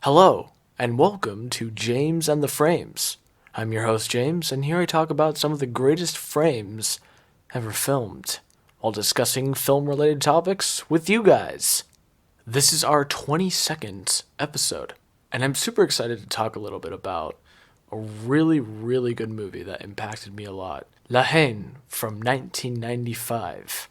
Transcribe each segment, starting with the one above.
Hello, and welcome to James and the Frames. I'm your host, James, and here I talk about some of the greatest frames ever filmed, while discussing film-related topics with you guys. This is our 22nd episode, and I'm super excited to talk a little bit about a really, really good movie that impacted me a lot. Haine from 1995.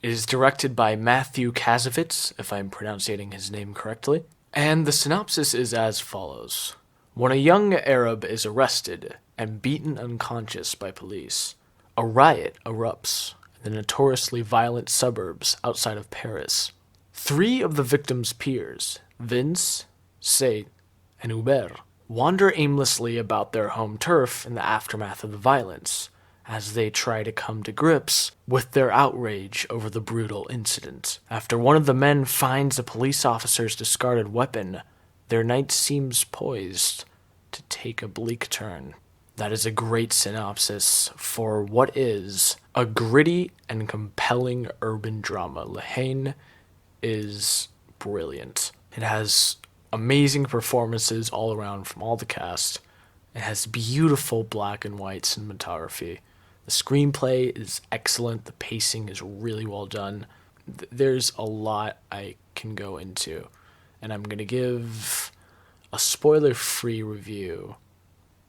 It is directed by Mathieu Kassovitz, if I'm pronouncing his name correctly. And the synopsis is as follows. When a young Arab is arrested and beaten unconscious by police, a riot erupts in the notoriously violent suburbs outside of Paris. Three of the victim's peers, Vince, Said, and Hubert, wander aimlessly about their home turf in the aftermath of the violence, as they try to come to grips with their outrage over the brutal incident. After one of the men finds a police officer's discarded weapon, their night seems poised to take a bleak turn. That is a great synopsis for what is a gritty and compelling urban drama. Haine is brilliant. It has amazing performances all around from all the cast. It has beautiful black and white cinematography. The screenplay is excellent. The pacing is really well done. There's a lot I can go into, and I'm going to give a spoiler-free review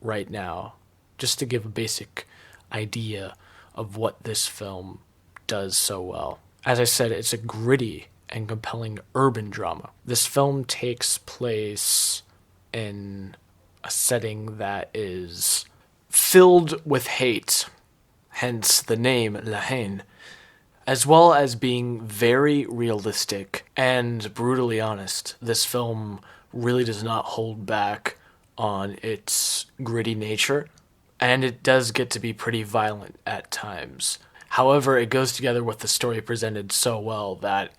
right now, just to give a basic idea of what this film does so well. As I said, it's a gritty and compelling urban drama. This film takes place in a setting that is filled with hate, hence the name La Haine, as well as being very realistic and brutally honest. This film really does not hold back on its gritty nature, and it does get to be pretty violent at times. However, it goes together with the story presented so well that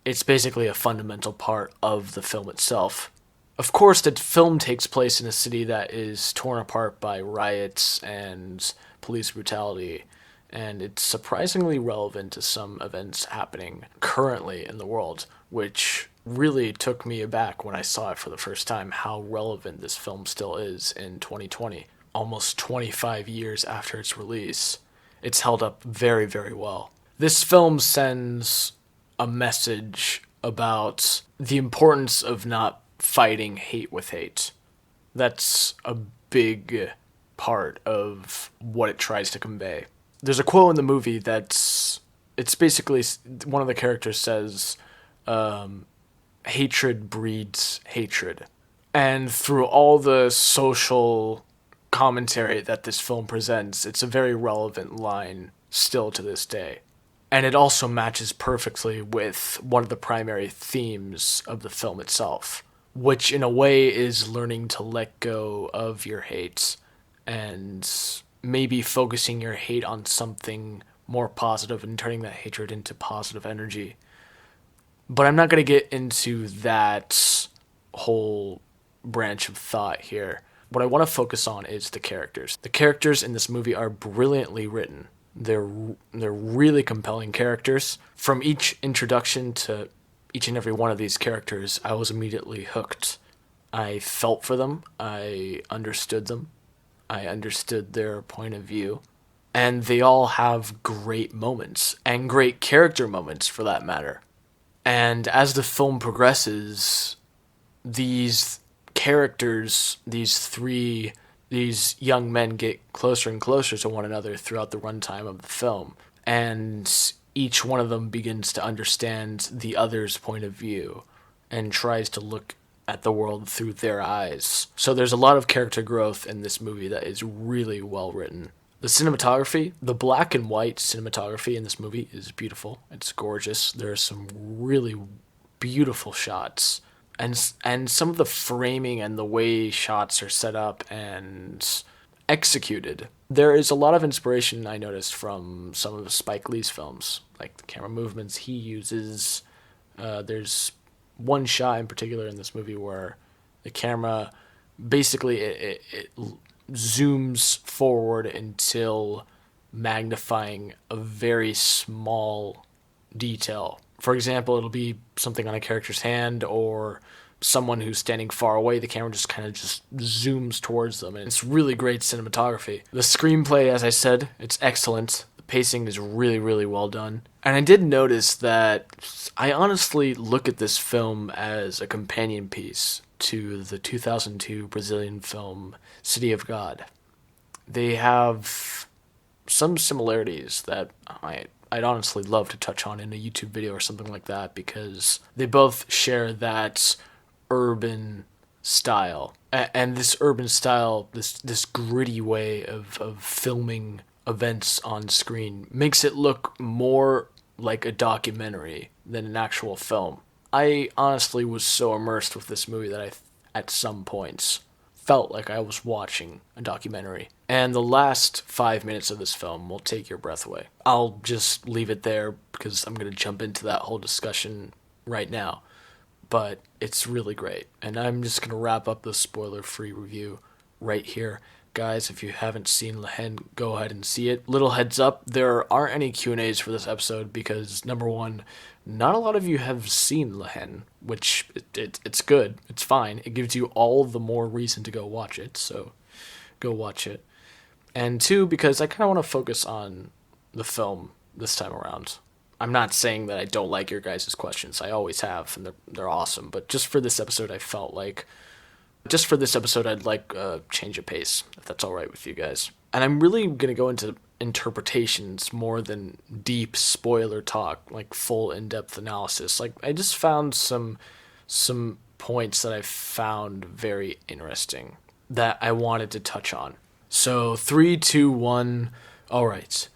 it's basically a fundamental part of the film itself. Of course, the film takes place in a city that is torn apart by riots and police brutality, and it's surprisingly relevant to some events happening currently in the world, which really took me aback when I saw it for the first time, how relevant this film still is in 2020. Almost 25 years after its release, it's held up very, very well. This film sends a message about the importance of not fighting hate with hate. That's a big part of what it tries to convey. There's a quote in the movie it's basically, one of the characters says, hatred breeds hatred. And through all the social commentary that this film presents, it's a very relevant line still to this day. And it also matches perfectly with one of the primary themes of the film itself, which in a way is learning to let go of your hate and maybe focusing your hate on something more positive and turning that hatred into positive energy. But I'm not going to get into that whole branch of thought here. What I want to focus on is the characters. The characters in this movie are brilliantly written. They're really compelling characters. From each introduction to each and every one of these characters, I was immediately hooked. I felt for them. I understood them. I understood their point of view. And they all have great moments, and great character moments for that matter. And as the film progresses, these characters, these young men get closer and closer to one another throughout the runtime of the film. And each one of them begins to understand the other's point of view and tries to look at the world through their eyes. So there's a lot of character growth in this movie that is really well written. The cinematography, the black and white cinematography in this movie is beautiful. It's gorgeous. There are some really beautiful shots. And some of the framing and the way shots are set up and executed. There is a lot of inspiration I noticed from some of Spike Lee's films, like the camera movements he uses. There's one shot in particular in this movie where the camera basically it zooms forward until magnifying a very small detail. For example, it'll be something on a character's hand or someone who's standing far away, the camera just kind of just zooms towards them, and it's really great cinematography. The screenplay, as I said, it's excellent. The pacing is really, really well done. And I did notice that I honestly look at this film as a companion piece to the 2002 Brazilian film City of God. They have some similarities that I'd honestly love to touch on in a YouTube video or something like that, because they both share that urban style. And this urban style, this gritty way of filming events on screen, makes it look more like a documentary than an actual film. I honestly was so immersed with this movie that I, at some points, felt like I was watching a documentary. And the last 5 minutes of this film will take your breath away. I'll just leave it there because I'm going to jump into that whole discussion right now. But it's really great. And I'm just going to wrap up the spoiler-free review right here. Haines, if you haven't seen Haine, go ahead and see it. Little heads up, there aren't any Q&As for this episode because, number one, not a lot of you have seen Haine, which it's good. It's fine. It gives you all the more reason to go watch it, so go watch it. And two, because I kind of want to focus on the film this time around. I'm not saying that I don't like your guys' questions. I always have, and they're awesome. But just for this episode, I felt like... Just for this episode, I'd like a change of pace, if that's all right with you guys. And I'm really going to go into interpretations more than deep spoiler talk, like full in-depth analysis. Like, I just found some points that I found very interesting that I wanted to touch on. So, 3, 2, 1, all right.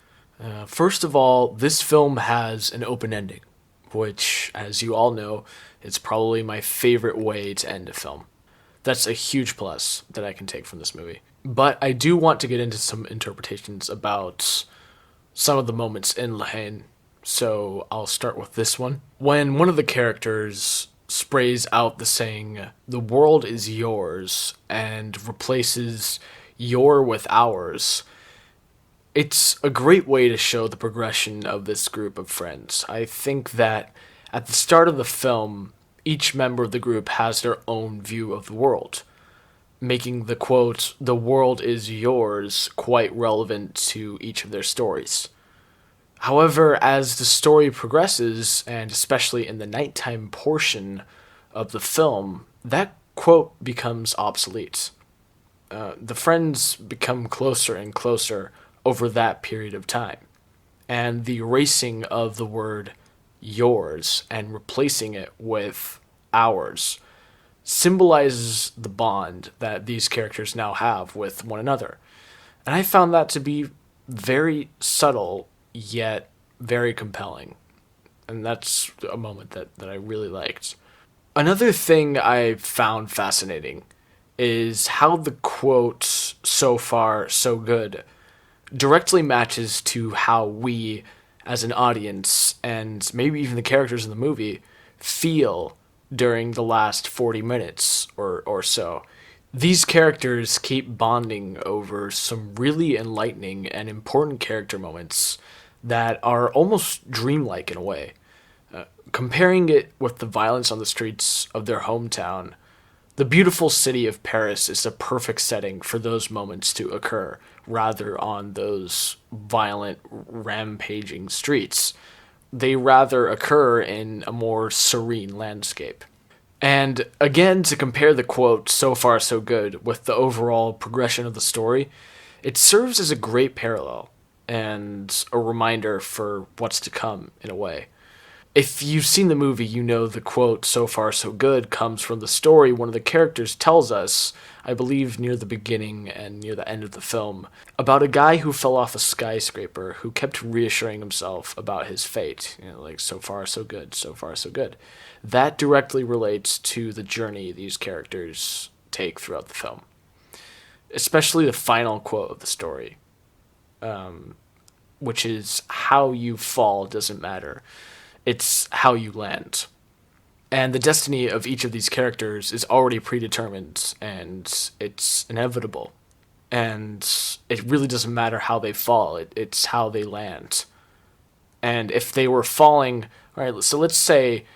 First of all, this film has an open ending, which, as you all know, is probably my favorite way to end a film. That's a huge plus that I can take from this movie. But I do want to get into some interpretations about some of the moments in Haine, so I'll start with this one. When one of the characters sprays out the saying, "The world is yours," and replaces "your" with "ours," it's a great way to show the progression of this group of friends. I think that at the start of the film, each member of the group has their own view of the world, making the quote, "the world is yours," quite relevant to each of their stories. However, as the story progresses, and especially in the nighttime portion of the film, that quote becomes obsolete. The friends become closer and closer over that period of time, and the erasing of the word yours and replacing it with ours symbolizes the bond that these characters now have with one another. And I found that to be very subtle, yet very compelling. And that's a moment that I really liked. Another thing I found fascinating is how the quote, "so far, so good," directly matches to how we, as an audience, and maybe even the characters in the movie, feel during the last 40 minutes or so. These characters keep bonding over some really enlightening and important character moments that are almost dreamlike in a way. Comparing it with the violence on the streets of their hometown, the beautiful city of Paris is the perfect setting for those moments to occur, rather on those violent, rampaging streets. They rather occur in a more serene landscape. And again, to compare the quote, "so far so good," with the overall progression of the story, it serves as a great parallel and a reminder for what's to come, in a way. If you've seen the movie, you know the quote, "so far so good," comes from the story one of the characters tells us, I believe near the beginning and near the end of the film, about a guy who fell off a skyscraper who kept reassuring himself about his fate. You know, like, "so far so good, so far so good." That directly relates to the journey these characters take throughout the film. Especially the final quote of the story, which is, "how you fall doesn't matter. It's how you land." And the destiny of each of these characters is already predetermined, and it's inevitable. And it really doesn't matter how they fall, it's how they land. And if they were falling, alright, so let's say,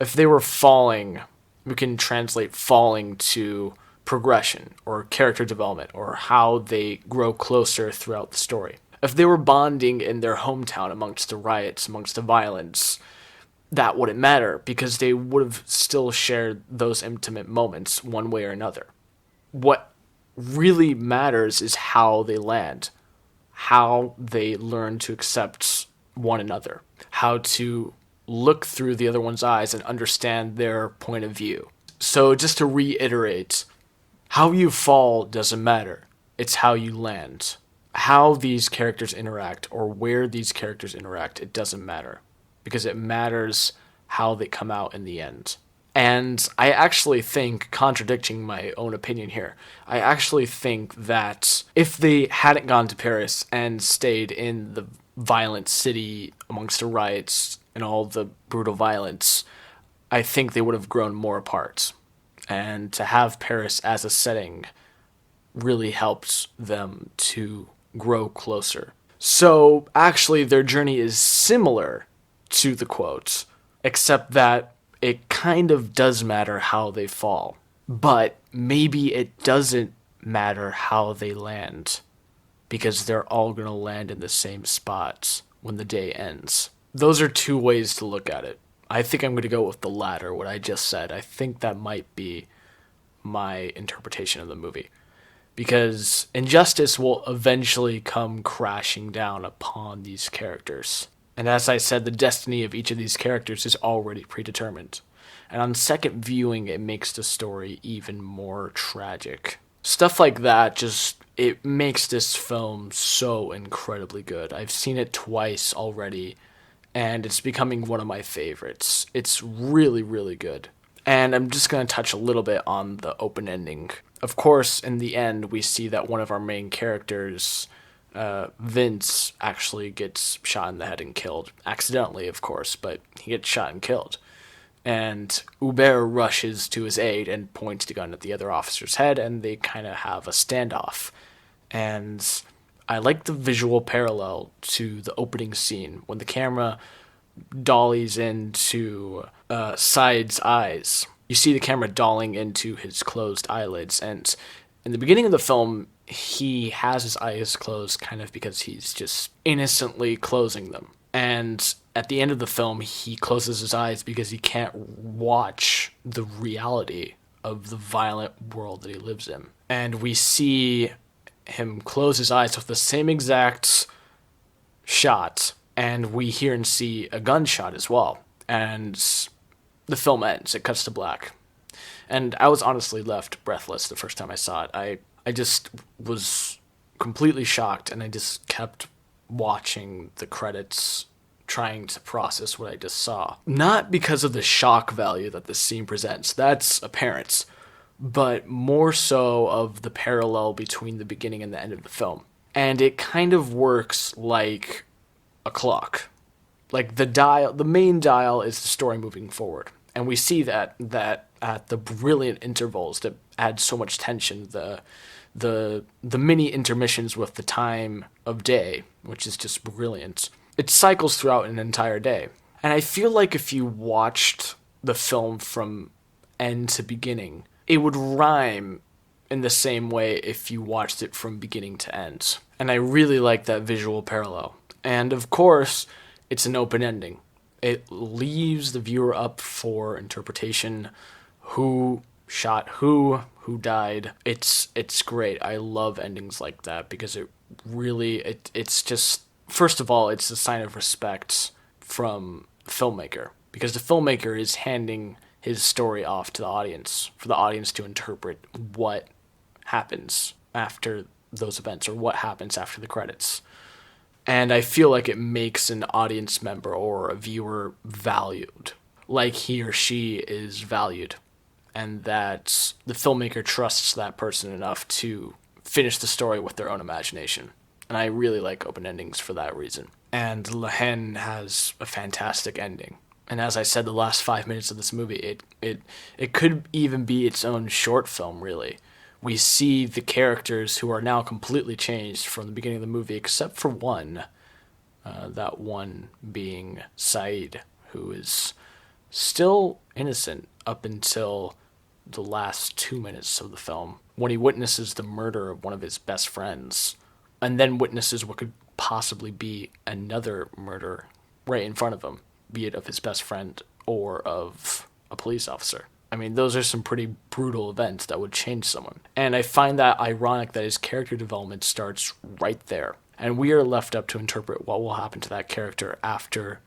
if they were falling we can translate falling to progression or character development or how they grow closer throughout the story. If they were bonding in their hometown amongst the riots, amongst the violence, that wouldn't matter because they would have still shared those intimate moments one way or another. What really matters is how they land, how they learn to accept one another, how to look through the other one's eyes and understand their point of view. So just to reiterate, how you fall doesn't matter. It's how you land. How these characters interact or where these characters interact, it doesn't matter. Because it matters how they come out in the end. And I actually think, contradicting my own opinion here, I actually think that if they hadn't gone to Paris and stayed in the violent city amongst the riots and all the brutal violence, I think they would have grown more apart. And to have Paris as a setting really helped them to grow closer. So actually their journey is similar to the quotes, except that it kind of does matter how they fall. But maybe it doesn't matter how they land, because they're all going to land in the same spots when the day ends. Those are two ways to look at it. I think I'm going to go with the latter, what I just said. I think that might be my interpretation of the movie. Because injustice will eventually come crashing down upon these characters. And as I said, the destiny of each of these characters is already predetermined. And on second viewing, it makes the story even more tragic. Stuff like that it makes this film so incredibly good. I've seen it twice already, and it's becoming one of my favorites. It's really, really good. And I'm just going to touch a little bit on the open ending. Of course, in the end, we see that one of our main characters, Vince, actually gets shot in the head and killed. Accidentally, of course, but he gets shot and killed. And Hubert rushes to his aid and points the gun at the other officer's head, and they kind of have a standoff. And I like the visual parallel to the opening scene when the camera dollies into Said's eyes. You see the camera dolling into his closed eyelids, and in the beginning of the film, he has his eyes closed kind of because he's just innocently closing them. And at the end of the film, he closes his eyes because he can't watch the reality of the violent world that he lives in. And we see him close his eyes with the same exact shot, and we hear and see a gunshot as well. And the film ends. It cuts to black. And I was honestly left breathless the first time I saw it. I just was completely shocked, and I just kept watching the credits, trying to process what I just saw. Not because of the shock value that this scene presents. That's apparent. But more so of the parallel between the beginning and the end of the film. And it kind of works like a clock. Like the main dial is the story moving forward. And we see that at the brilliant intervals that add so much tension, the mini intermissions with the time of day, which is just brilliant. It cycles throughout an entire day. And I feel like if you watched the film from end to beginning, it would rhyme in the same way if you watched it from beginning to end. And I really like that visual parallel. And of course, it's an open ending. It leaves the viewer up for interpretation. Who shot who died. It's great. I love endings like that because it really, it's just, first of all, it's a sign of respect from the filmmaker. Because the filmmaker is handing his story off to the audience, for the audience to interpret what happens after those events or what happens after the credits. And I feel like it makes an audience member or a viewer valued, like he or she is valued, and that the filmmaker trusts that person enough to finish the story with their own imagination. And I really like open endings for that reason. And Haine has a fantastic ending. And as I said, the last 5 minutes of this movie, it could even be its own short film, really. We see the characters who are now completely changed from the beginning of the movie, except for one. That one being Said, who is still innocent up until the last 2 minutes of the film, when he witnesses the murder of one of his best friends, and then witnesses what could possibly be another murder right in front of him, be it of his best friend or of a police officer. I mean, those are some pretty brutal events that would change someone. And I find that ironic that his character development starts right there. And we are left up to interpret what will happen to that character after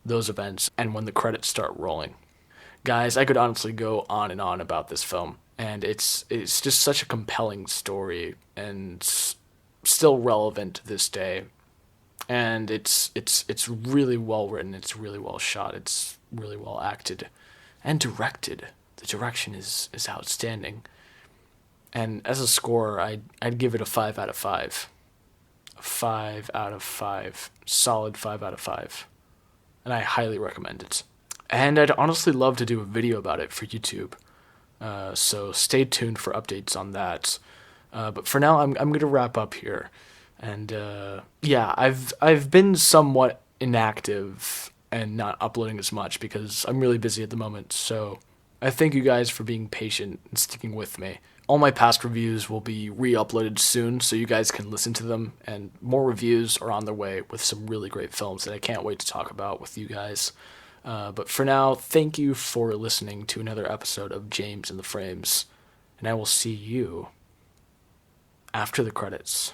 those events and when the credits start rolling. Guys, I could honestly go on and on about this film. And it's just such a compelling story and still relevant to this day. And it's really well written, it's really well shot, it's really well acted and directed. The direction is outstanding. And as a score, I'd give it a 5 out of 5. A 5 out of 5. Solid 5 out of 5. And I highly recommend it. And I'd honestly love to do a video about it for YouTube. So stay tuned for updates on that. But for now, I'm going to wrap up here. And yeah, I've been somewhat inactive and not uploading as much because I'm really busy at the moment. So I thank you guys for being patient and sticking with me. All my past reviews will be re-uploaded soon, so you guys can listen to them, and more reviews are on their way with some really great films that I can't wait to talk about with you guys. But for now, thank you for listening to another episode of James and the Frames, and I will see you after the credits.